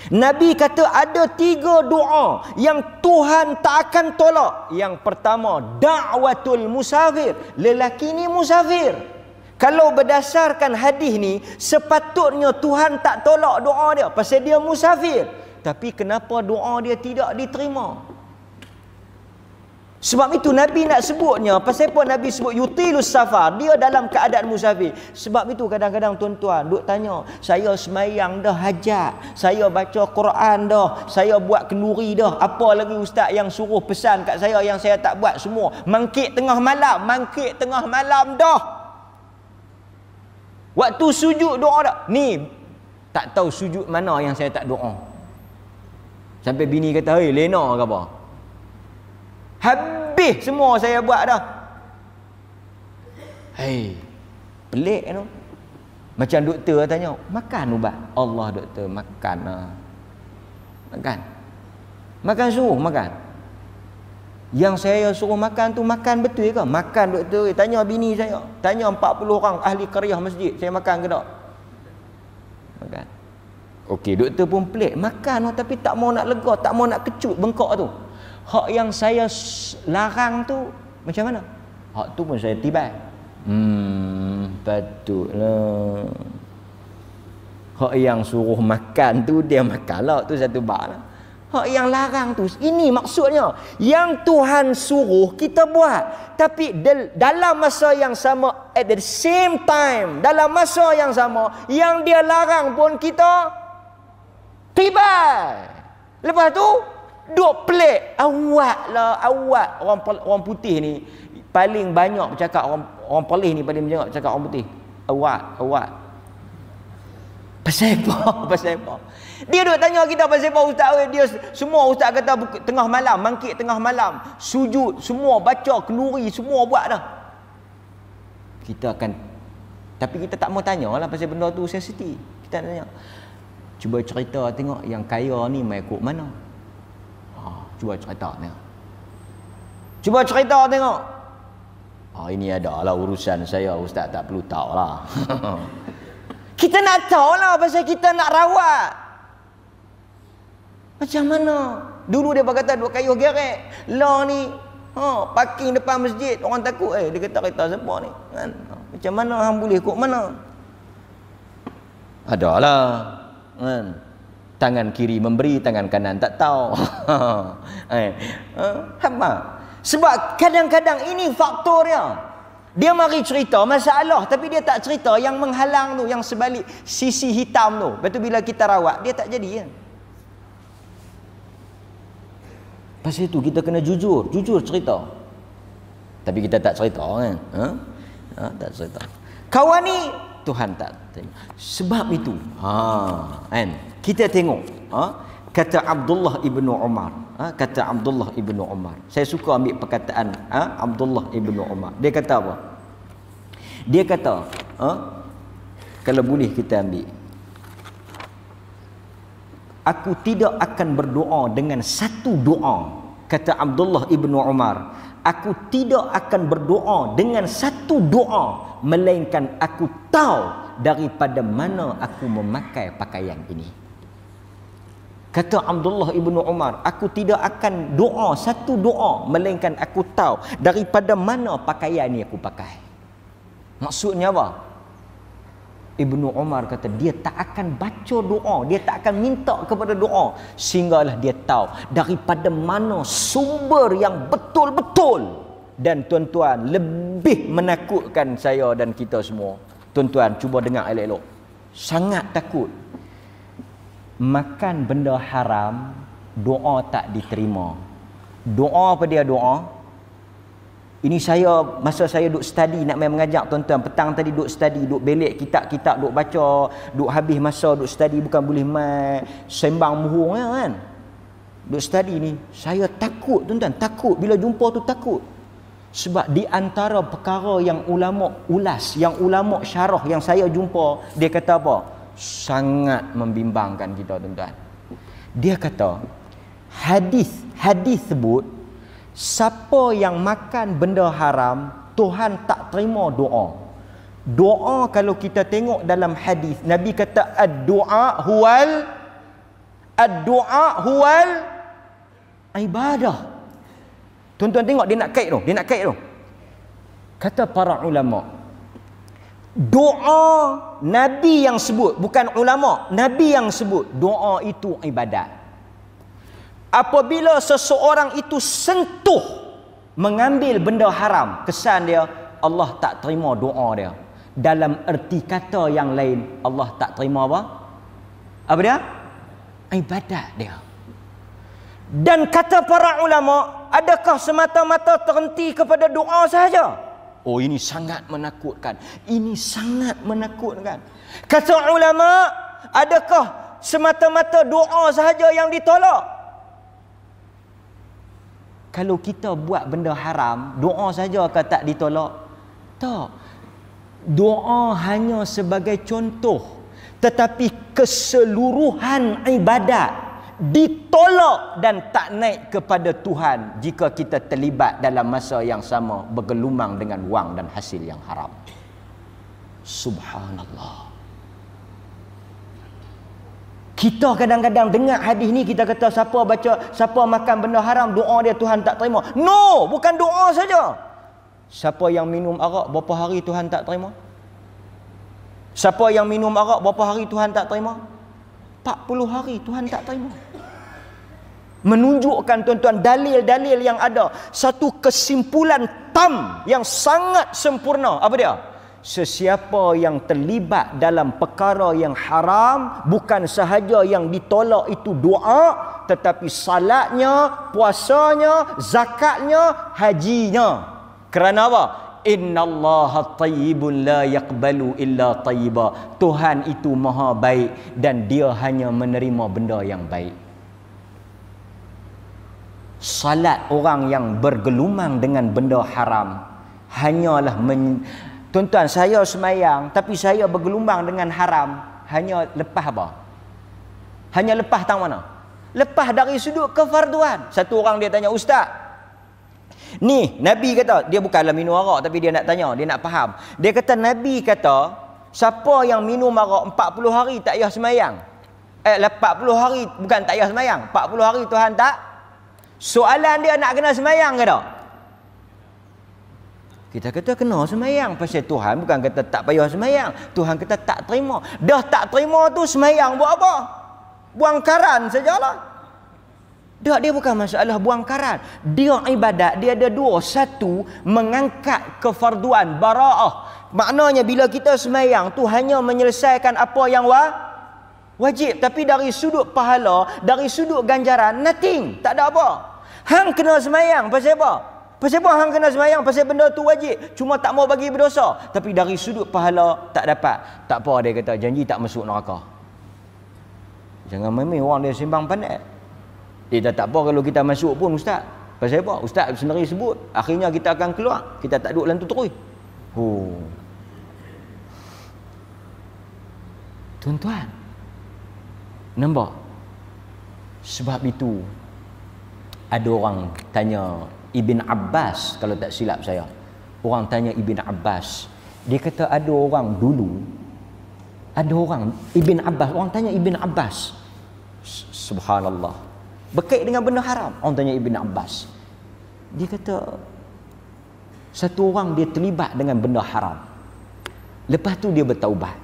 Nabi kata ada 3 doa yang Tuhan tak akan tolak. Yang pertama, da'watul musafir. Lelaki ni musafir. Kalau berdasarkan hadis ni, sepatutnya Tuhan tak tolak doa dia pasal dia musafir. Tapi kenapa doa dia tidak diterima? Sebab itu Nabi nak sebutnya. Pasal apa Nabi sebut yutilus safar? Dia dalam keadaan musafir. Sebab itu kadang-kadang tuan-tuan duk tanya, saya semayang dah hajat, saya baca Quran dah, saya buat kenduri dah, apa lagi ustaz yang suruh pesan kat saya yang saya tak buat semua? Mangkit tengah malam dah. Waktu sujud doa dah. Ni tak tahu sujud mana yang saya tak doa. Sampai bini kata, "Hei, lena ke apa?" Habis semua saya buat dah. Hei, pelik tu. Macam doktor tanya, makan ubat. Allah doktor, makan lah. Makan suruh makan. Yang saya suruh makan tu makan betul ke? Makan doktor. Tanya bini saya. Tanya 40 orang ahli qaryah masjid. Saya makan ke tak? Makan. Okey, doktor pun pelik. Makan tapi tak mau nak lega, tak mau nak kecut bengkak tu. Hak yang saya larang tu macam mana? Hak tu pun saya tibai. Patutlah. Hak yang suruh makan tu dia makan lah, tu satu bab lah. Hak yang larang tu, ini maksudnya yang Tuhan suruh kita buat, tapi dalam masa yang sama, at the same time, dalam masa yang sama yang dia larang pun kita tibai. Lepas tu duk pelik, awak orang putih ni paling banyak bercakap, orang pelih ni paling banyak bercakap orang putih. Awak pasal apa? Dia duk tanya kita pasal apa ustaz. Dia semua ustaz kata tengah malam, mangkit tengah malam, sujud, semua baca kenduri, semua buat dah. Kita akan, tapi kita tak mau tanya lah pasal benda tu sensitif. Kita tanya, cuba cerita tengok yang kaya ni mai ikut mana. Cuba cerita tengok. Ini adalah urusan saya, ustaz tak perlu tahu lah. Kita nak tahu lah pasal kita nak rawat. Macam mana? Dulu dia berkata duk kayuh gerek. Lah ni parking depan masjid, orang takut dia kata kereta siapa ni kan? Macam mana hang boleh ikut mana? Adalah kan? Tangan kiri memberi, tangan kanan tak tahu. Apa? Sebab kadang-kadang ini faktornya. Dia mari cerita masalah, tapi dia tak cerita yang menghalang tu, yang sebalik sisi hitam tu. Lepas tu bila kita rawat, dia tak jadi kan? Pasal itu kita kena jujur cerita. Tapi kita tak cerita kan? Tak cerita. Kawan ni Tuhan tak terima. Sebab itu, kan? Kita tengok, kata Abdullah ibnu Umar, Saya suka ambil perkataan Abdullah ibnu Umar. Dia kata apa? Dia kata, kalau boleh kita ambil, aku tidak akan berdoa dengan satu doa. Kata Abdullah ibnu Umar, aku tidak akan berdoa dengan satu doa melainkan aku tahu daripada mana aku memakai pakaian ini. Kata Abdullah ibnu Umar, aku tidak akan doa satu doa melainkan aku tahu daripada mana pakaian ni aku pakai. Maksudnya apa? Ibnu Umar kata dia tak akan baca doa, dia tak akan minta kepada doa sehinggalah dia tahu daripada mana sumber yang betul-betul. Dan tuan-tuan, lebih menakutkan saya dan kita semua. Tuan-tuan cuba dengar elok-elok. Sangat takut. Makan benda haram, doa tak diterima. Doa apa dia doa? Ini saya, masa saya duk study nak main mengajak tuan-tuan, petang tadi duk study, duk belik kitab-kitab, duk baca, duk habis masa duk study, bukan boleh main sembang muhung kan. Duk study ni, saya takut tuan-tuan, takut bila jumpa tu takut. Sebab di antara perkara yang ulama ulas, yang ulama syarah yang saya jumpa, dia kata apa? Sangat membimbangkan kita tuan-tuan. Dia kata hadis sebut siapa yang makan benda haram, Tuhan tak terima doa. Doa kalau kita tengok dalam hadis, Nabi kata ad-du'a huwal ibadah. Tuan-tuan tengok dia nak kait tu. Kata para ulama, doa Nabi yang sebut, bukan ulama, Nabi yang sebut, doa itu ibadat. Apabila seseorang itu sentuh mengambil benda haram, kesan dia Allah tak terima doa dia. Dalam erti kata yang lain, Allah tak terima apa? Apa dia? Ibadat dia. Dan kata para ulama, adakah semata-mata terhenti kepada doa sahaja? Oh, ini sangat menakutkan. Ini sangat menakutkan. Kata ulama, adakah semata-mata doa sahaja yang ditolak? Kalau kita buat benda haram, doa saja ke tak ditolak? Tak. Doa hanya sebagai contoh. Tetapi keseluruhan ibadat ditolak dan tak naik kepada Tuhan jika kita terlibat dalam masa yang sama bergelumang dengan wang dan hasil yang haram. Subhanallah. Kita kadang-kadang dengar hadis ni, kita kata siapa makan benda haram, doa dia Tuhan tak terima. No, bukan doa saja. Siapa yang minum arak, berapa hari Tuhan tak terima? Siapa yang minum arak, berapa hari Tuhan tak terima? 40 hari Tuhan tak terima. Menunjukkan tuan-tuan dalil-dalil yang ada. Satu kesimpulan tam yang sangat sempurna. Apa dia? Sesiapa yang terlibat dalam perkara yang haram, bukan sahaja yang ditolak itu doa, tetapi salatnya, puasanya, zakatnya, hajinya. Kerana apa? Innallaha tayyibun la yaqbalu illa tayyiba. Tuhan itu maha baik dan dia hanya menerima benda yang baik. Salat orang yang bergelumang dengan benda haram hanyalah tuan-tuan, saya semayang tapi saya bergelumang dengan haram, hanya lepas apa? Hanya lepas tang mana? Lepas dari sudut kefarduan. Satu orang dia tanya, ustaz, ni Nabi kata, dia bukanlah minum arak tapi dia nak tanya, dia nak faham. Dia kata Nabi kata siapa yang minum arak 40 hari tak payah semayang. 40 hari bukan tak payah semayang, 40 hari Tuhan tak. Soalan dia, nak kena semayang ke tak? Kita kata kena semayang. Pasal Tuhan bukan kata tak payah semayang. Tuhan kata tak terima. Dah tak terima tu semayang buat apa? Buang karan sajalah. Dah, dia bukan masalah buang karan. Dia ibadat, dia ada dua. Satu, mengangkat kefarduan, bara'ah. Maknanya bila kita semayang tu hanya menyelesaikan apa yang wajib. Tapi dari sudut pahala, dari sudut ganjaran, nothing. Tak ada apa. Hang kena semayang. Pasal apa? Pasal apa hang kena semayang? Pasal benda tu wajib. Cuma tak mau bagi berdosa. Tapi dari sudut pahala tak dapat. Tak apa, dia kata janji tak masuk neraka. Jangan main-main orang dia sembang pandai. Dia tak apa kalau kita masuk pun ustaz. Pasal apa? Ustaz sendiri sebut. Akhirnya kita akan keluar. Kita tak duduk dalam tu terus. Tuan-tuan, nampak? Sebab itu ada orang tanya Ibn Abbas, kalau tak silap saya. Orang tanya Ibn Abbas. Dia kata ada orang dulu, ada orang Ibn Abbas, orang tanya Ibn Abbas. Subhanallah. Berkait dengan benda haram. Orang tanya Ibn Abbas. Dia kata satu orang dia terlibat dengan benda haram. Lepas tu dia bertaubat.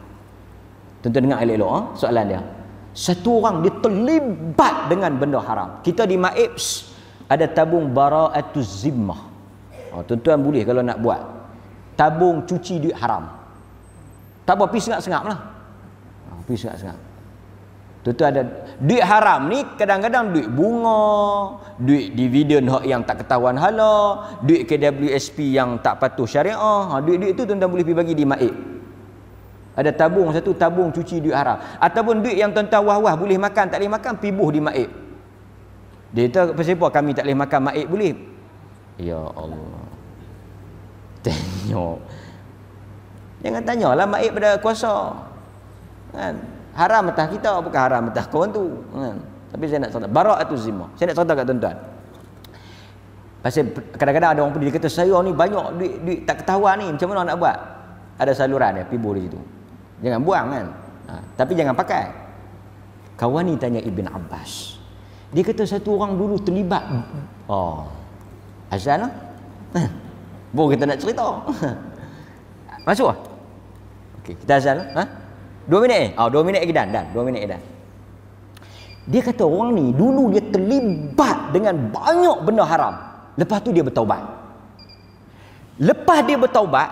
Tuan-tuan dengar elok-elok soalan dia. Satu orang dia terlibat dengan benda haram. Kita di Maibs ada tabung bara'atuz zimmah. Tuan-tuan boleh kalau nak buat tabung cuci duit haram. Tak apa, pergi sengap-sengap lah. Pergi sengap-sengap. Tuan-tuan ada duit haram ni, kadang-kadang duit bunga, duit dividen hak yang tak ketahuan hala, duit KWSP yang tak patuh syariah. Duit-duit tu tuan-tuan boleh pergi bagi di Maib. Ada tabung, satu tabung cuci duit haram. Ataupun duit yang tuan-tuan wah-wah boleh makan, tak boleh makan, pergi buh di Maib. Dia kata, pasal apa kami tak boleh makan Maib boleh? Ya Allah. Tengok. Jangan tanyalah Maib pada kuasa. Kan? Haram atas kita, bukan haram atas kawan tu. Kan? Tapi saya nak cerita. Bara'atuz zimmah. Saya nak cerita kat tuan-tuan. Pasal kadang-kadang ada orang pergi, dia kata, saya ni banyak duit tak ketahuan ni. Macam mana nak buat? Ada saluran dia, pibu di situ. Jangan buang kan. Tapi jangan pakai. Kawan ni tanya Ibn Abbas. Dia kata satu orang dulu terlibat. Asal lah. Baru kita nak cerita. Masuk lah. Okey, kita asal lah. 2 minit 2 minit lagi dan 2 minit lagi dan. Dia kata orang ni dulu dia terlibat dengan banyak benda haram. Lepas tu dia bertaubat. Lepas dia bertaubat,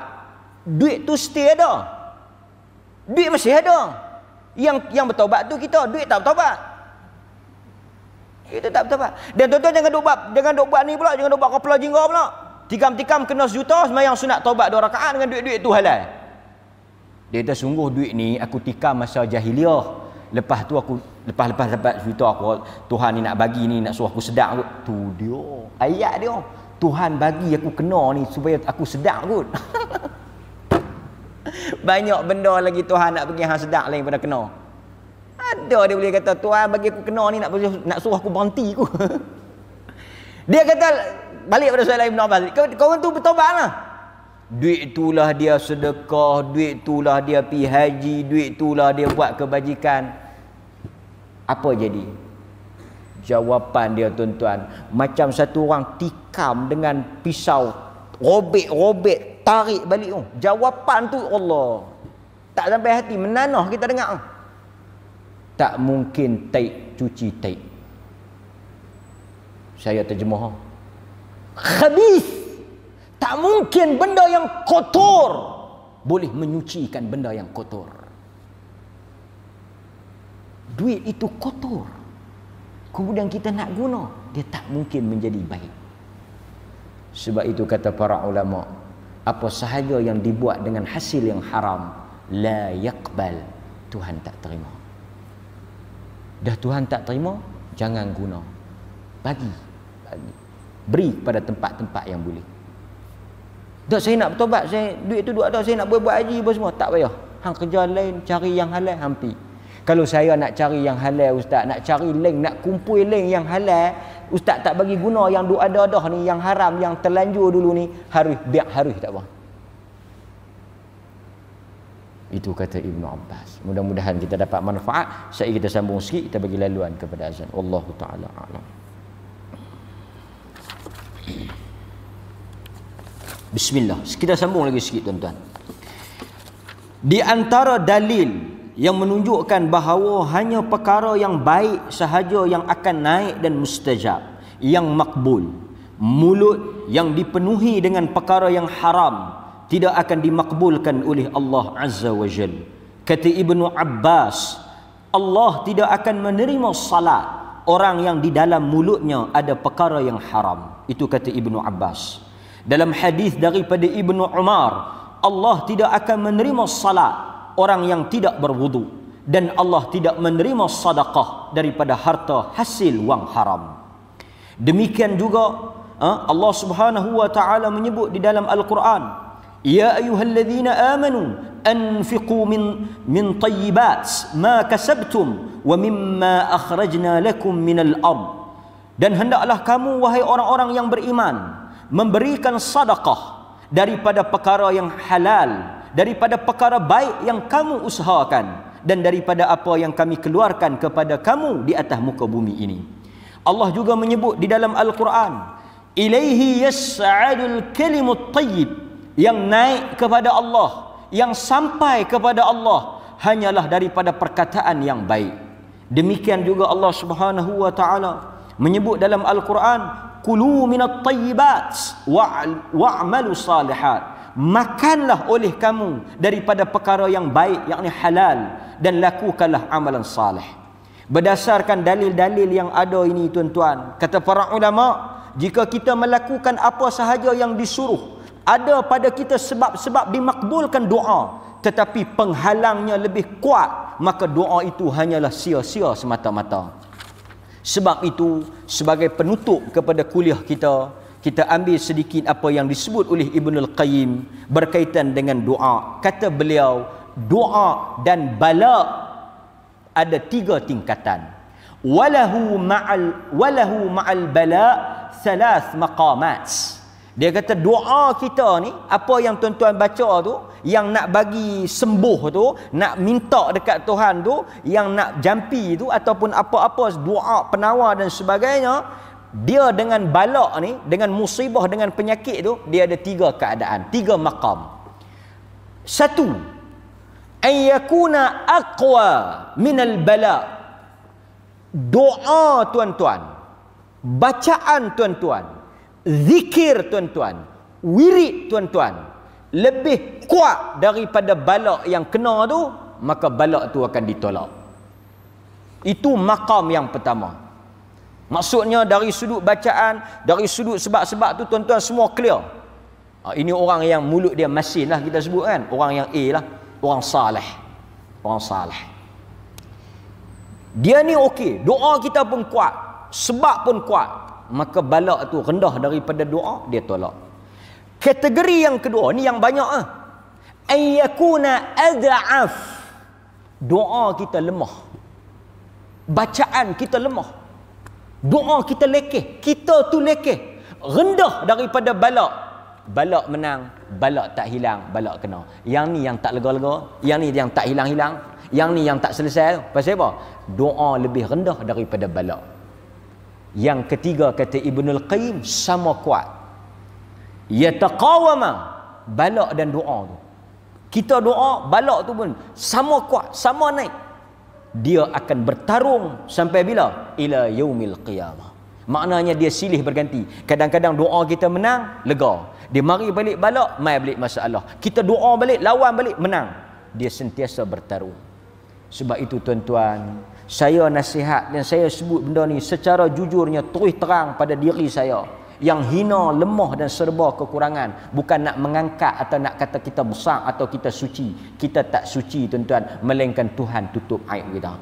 duit tu stay ada. Duit masih ada. Yang bertaubat tu kita, duit tak bertaubat. Kita tak bertaubat. Dan tuan-tuan jangan duk buat ni pula, jangan duk buat kepala jingga pula. Tikam-tikam kena 1 juta sembahyang sunat taubat 2 rakaat dengan duit-duit tu halal. Dia kata sungguh duit ni aku tikam masa jahiliah. Lepas tu aku lepas dapat 1 juta aku, Tuhan ni nak bagi ni, nak suruh aku sedar kot. Tu dia. Ayat dia. Tuhan bagi aku kena ni supaya aku sedar kot. Banyak benda lagi Tuhan nak bagi hang sedar lain pada kena. Ada dia boleh kata Tuhan bagi aku kena ni nak suruh aku berhenti kot. Dia kata balik pada soalan Ibn Abbas. Kau tu bertaubatlah. Duit itulah dia sedekah, duit itulah dia pergi haji, duit itulah dia buat kebajikan. Apa jadi? Jawapan dia tuan-tuan, macam satu orang tikam dengan pisau, robek, tarik balik tu. Jawapan tu Allah. Tak sampai hati, menanah kita dengar. Tak mungkin taik cuci taik. Saya terjemah. Khabith. Tak mungkin benda yang kotor boleh menyucikan benda yang kotor. Duit itu kotor. Kemudian kita nak guna, dia tak mungkin menjadi baik. Sebab itu kata para ulama, apa sahaja yang dibuat dengan hasil yang haram, la yaqbal, Tuhan tak terima. Dah Tuhan tak terima, jangan guna. Bagi. Beri kepada tempat-tempat yang boleh. Tak, saya nak bertobat, duit tu duit ada, saya nak buat haji apa semua, tak payah. Hang kerja lain, cari yang halal, hampir. Kalau saya nak cari yang halal, ustaz, nak cari link, nak kumpul link yang halal, ustaz tak bagi guna yang ada-ada ni, yang haram, yang terlanjur dulu ni, harus tak apa. Itu kata Ibn Abbas. Mudah-mudahan kita dapat manfaat. Saya kita sambung sikit, kita bagi laluan kepada azan. Wallahu ta'ala a'lam. Bismillah. Kita sambung lagi sikit tuan-tuan. Di antara dalil yang menunjukkan bahawa hanya perkara yang baik sahaja yang akan naik dan mustajab, yang makbul. Mulut yang dipenuhi dengan perkara yang haram tidak akan dimakbulkan oleh Allah Azza wa Jal. Kata Ibnu Abbas, Allah tidak akan menerima salat orang yang di dalam mulutnya ada perkara yang haram. Itu kata Ibnu Abbas. Dalam hadis daripada Ibnu Umar, Allah tidak akan menerima salat orang yang tidak berwudu, dan Allah tidak menerima sedekah daripada harta hasil wang haram. Demikian juga Allah Subhanahu wa taala menyebut di dalam Al-Quran, ya ayyuhalladzina amanu anfiqu min tayyibat ma kasabtum wa mimma akhrajna lakum minal ard. Dan hendaklah kamu wahai orang-orang yang beriman memberikan sedekah daripada perkara yang halal, daripada perkara baik yang kamu usahakan, dan daripada apa yang kami keluarkan kepada kamu di atas muka bumi ini. Allah juga menyebut di dalam Al-Quran, ilaihi yas'adul kalimut tayyib, yang naik kepada Allah, yang sampai kepada Allah hanyalah daripada perkataan yang baik. Demikian juga Allah Subhanahu wa taala menyebut dalam Al-Quran, kulu minat tayyibat wa'malu salihat, makanlah oleh kamu daripada perkara yang baik, yakni halal, dan lakukanlah amalan salih. Berdasarkan dalil-dalil yang ada ini tuan-tuan, kata para ulama, jika kita melakukan apa sahaja yang disuruh, ada pada kita sebab-sebab dimakbulkan doa, tetapi penghalangnya lebih kuat, maka doa itu hanyalah sia-sia semata-mata. Sebab itu, sebagai penutup kepada kuliah kita, kita ambil sedikit apa yang disebut oleh Ibnul Qayyim berkaitan dengan doa. Kata beliau, doa dan bala ada 3 tingkatan. Walahu ma'al bala 3 maqamat. Dia kata doa kita ni, apa yang tuan-tuan baca tu, yang nak bagi sembuh tu, nak minta dekat Tuhan tu, yang nak jampi tu, ataupun apa-apa doa penawar dan sebagainya, dia dengan balak ni, dengan musibah, dengan penyakit tu, dia ada 3 keadaan, 3 maqam. 1, an yakuna aqwa minal bala. Doa tuan-tuan, bacaan tuan-tuan, zikir tuan-tuan, wirid tuan-tuan lebih kuat daripada balak yang kena tu, maka balak tu akan ditolak. Itu maqam yang pertama. Maksudnya dari sudut bacaan, dari sudut sebab-sebab tu tuan-tuan semua clear. Ini orang yang mulut dia masin lah kita sebut kan. Orang yang A lah. Orang salih. Orang salih. Dia ni okey. Doa kita pun kuat. Sebab pun kuat. Maka balak tu rendah daripada doa, dia tolak. Kategori yang kedua, ni yang banyak ah. Ayyakuna ad'af. Doa kita lemah. Bacaan kita lemah. Doa kita lekeh, kita tu lekeh, rendah daripada balak. Balak menang, balak tak hilang, balak kena. Yang ni yang tak lega-lega, yang ni yang tak hilang-hilang, yang ni yang tak selesai. Pasal apa? Doa lebih rendah daripada balak. Yang ketiga kata Ibnul Qayyim sama kuat. Yataqawama, balak dan doa tu. Kita doa, balak tu pun sama kuat, sama naik. Dia akan bertarung sampai bila? Ila yaumil qiyamah. Maknanya dia silih berganti. Kadang-kadang doa kita menang, lega. Dia mari balik balak, mai balik masalah. Kita doa balik, lawan balik, menang. Dia sentiasa bertarung. Sebab itu tuan-tuan, saya nasihat dan saya sebut benda ni secara jujurnya, terus terang pada diri saya. Yang hina, lemah dan serba kekurangan. Bukan nak mengangkat atau nak kata kita besar atau kita suci. Kita tak suci tuan-tuan, melainkan Tuhan tutup aib kita.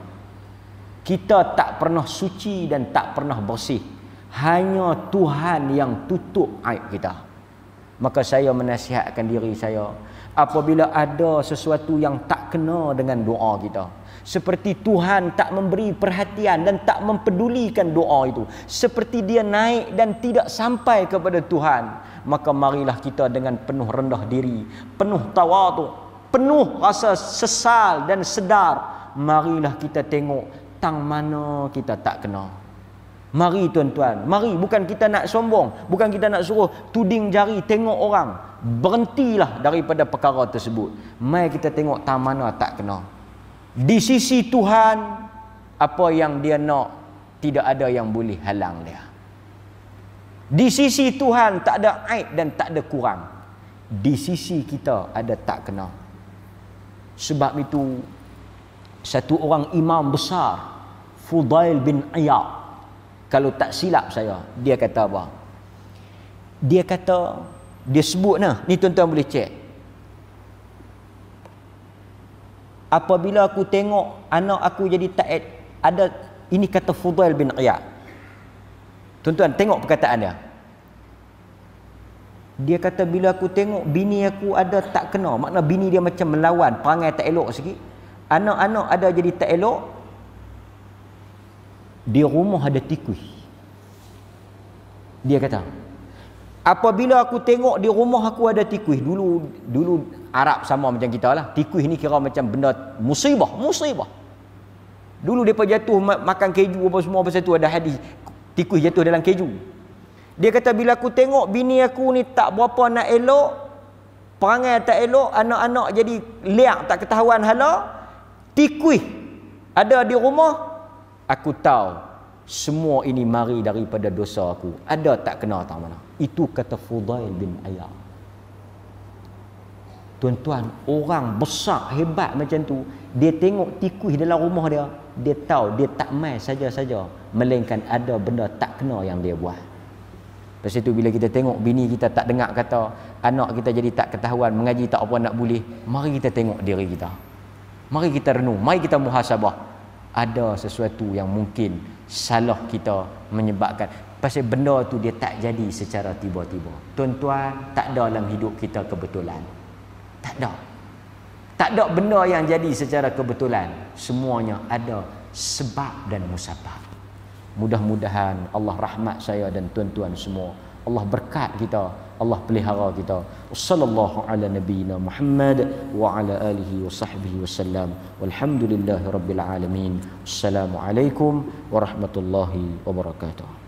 Kita tak pernah suci dan tak pernah bersih. Hanya Tuhan yang tutup aib kita. Maka saya menasihatkan diri saya, apabila ada sesuatu yang tak kena dengan doa kita, seperti Tuhan tak memberi perhatian dan tak mempedulikan doa itu, seperti dia naik dan tidak sampai kepada Tuhan, maka marilah kita dengan penuh rendah diri, penuh tawaduk, penuh rasa sesal dan sedar, marilah kita tengok tang mana kita tak kena. Mari tuan-tuan, mari, bukan kita nak sombong, bukan kita nak suruh tuding jari tengok orang. Berhentilah daripada perkara tersebut. Mari kita tengok tang mana tak kena. Di sisi Tuhan, apa yang dia nak, tidak ada yang boleh halang dia. Di sisi Tuhan tak ada aib dan tak ada kurang. Di sisi kita ada tak kena. Sebab itu, satu orang imam besar, Fudail bin Iyad, kalau tak silap saya, dia kata apa? Dia kata, dia sebut nah, ni tuan-tuan boleh cek. Apabila aku tengok anak aku jadi taat, ada, ini kata Fudail bin Iyad. Tuan-tuan tengok perkataan dia. Dia kata bila aku tengok bini aku ada tak kena, makna bini dia macam melawan, perangai tak elok sikit. Anak-anak ada jadi tak elok. Di rumah ada tikus. Dia kata, apabila aku tengok di rumah aku ada tikus, dulu Arab sama macam kita lah. Tikus ni kira macam benda musibah. Dulu depa jatuh makan keju apa semua, pasal tu ada hadis tikus jatuh dalam keju. Dia kata bila aku tengok bini aku ni tak berapa nak elok, perangai tak elok, anak-anak jadi liak tak ketahuan hala, tikus ada di rumah, aku tahu semua ini mari daripada dosa aku. Ada tak kena tak mana. Itu kata Fudail bin Iyad. Tuan-tuan, orang besar hebat macam tu, dia tengok tikus dalam rumah dia, dia tahu dia tak mai saja-saja, melainkan ada benda tak kena yang dia buat. Lepas itu bila kita tengok bini kita tak dengar kata, anak kita jadi tak ketahuan, mengaji tak apa nak boleh, mari kita tengok diri kita. Mari kita renung, mari kita muhasabah. Ada sesuatu yang mungkin salah kita menyebabkan, pasal benda tu dia tak jadi secara tiba-tiba. Tuan-tuan, tak ada dalam hidup kita kebetulan. Tak ada. Tak ada benda yang jadi secara kebetulan. Semuanya ada sebab dan musabab. Mudah-mudahan Allah rahmat saya dan tuan-tuan semua. Allah berkat kita, Allah pelihara kita. Sallallahu ala nabiyyina Muhammad wa ala alihi wa sahbihi wasallam. Walhamdulillahirabbil alamin. Assalamualaikum warahmatullahi wabarakatuh.